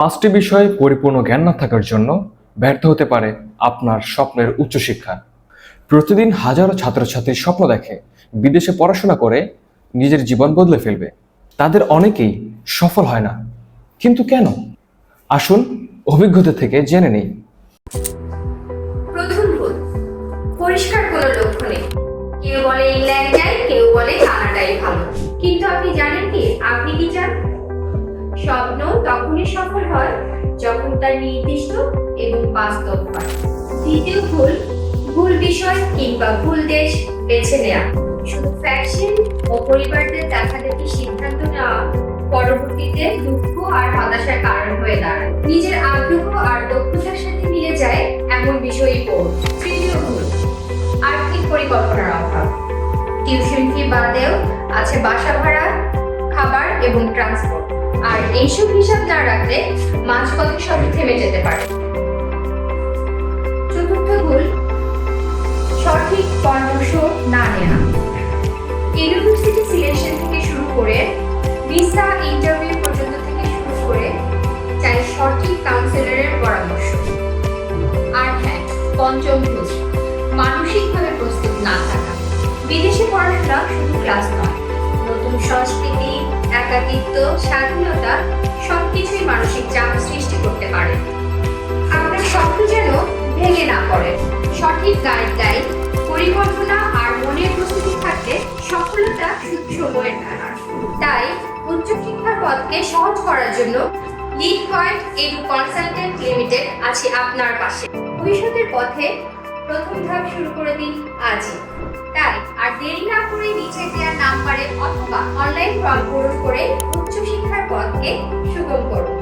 পাঁচটি বিষয়ে পরিপূর্ণ জ্ঞান না থাকার জন্য ব্যর্থ হতে পারে আপনার স্বপ্নের উচ্চশিক্ষা। প্রতিদিন হাজারো ছাত্রছাত্রীর স্বপ্ন দেখে বিদেশে পড়াশোনা করে নিজের জীবন বদলে ফেলবে। তাদের অনেকেই সফল হয় না, কিন্তু কেন? আসুন অভিজ্ঞতা থেকে জেনে নেই। প্রথম ভুল, পরিষ্কার কোনো লক্ষ্য নেই। কেউ বলে ইংল্যান্ড যাই, কেউ বলে কানাডাই ভালো, কিন্তু আপনি জানেন কি আপনি কি চান? স্বপ্ন তখনই সফল হয় যখন তার নির্দিষ্ট এবং বাস্তব হয়। দ্বিতীয় ভুল, ভুল বিষয় কিংবা ভুল দেশ বেছে নেওয়া। শুধু ফ্যাশন ও পরিবারদের দেখাদেখি সিদ্ধান্ত নেওয়া পরবর্তীতে দুঃখ আর হতাশার কারণ হয়ে দাঁড়ায়। নিজের আগ্রহ আর দক্ষতার সাথে মিলে যায় এমন বিষয়ই পড়ুন। তৃতীয় ভুল, আর্থিক পরিকল্পনার অভাব। টিউশন ফি বাদেও আছে বাসা ভাড়া, খাবার এবং ট্রান্সপোর্ট, আর এইসব হিসাব না রাখলে মাঝপথে সব থেমে যেতে পারে। চতুর্থ ভুল, সঠিক পরামর্শ না নেওয়া। ইউনিভার্সিটি সিলেকশন থেকে শুরু করে ভিসা ইন্টারভিউ পর্যন্ত থেকে শুরু করে চাই সঠিক কাউন্সিলরের পরামর্শ। আর হ্যাঁ, পঞ্চম ভুল, মানসিকভাবে প্রস্তুত না থাকা। বিদেশে পড়াশোনা শুধু ক্লাস নয়, নতুন সংস্কৃতি, একাকিত্ব, স্বাধীনতা সবকিছুই মানসিক চাপ সৃষ্টি করতে পারে। আপনার স্বপ্ন যেন ভেঙে না পড়ে। সঠিক গাইডলাইন, পরিকল্পনা আর মনের প্রস্তুতি থাকলে সফলতা শুধু সময়ের ব্যাপার। তাই উচ্চশিক্ষার পথকে সহজ করার জন্য lead point edu consultant limited আছে আপনার পাশে। ভবিষ্যতের পথে প্রথম ধাপ শুরু করে দিন আজই। তাই আর দেরি না করে নিচে দেওয়া নাম্বারে অথবা অনলাইন ফর্ম পূরণ করে উচ্চশিক্ষার পথকে সুগম করুন।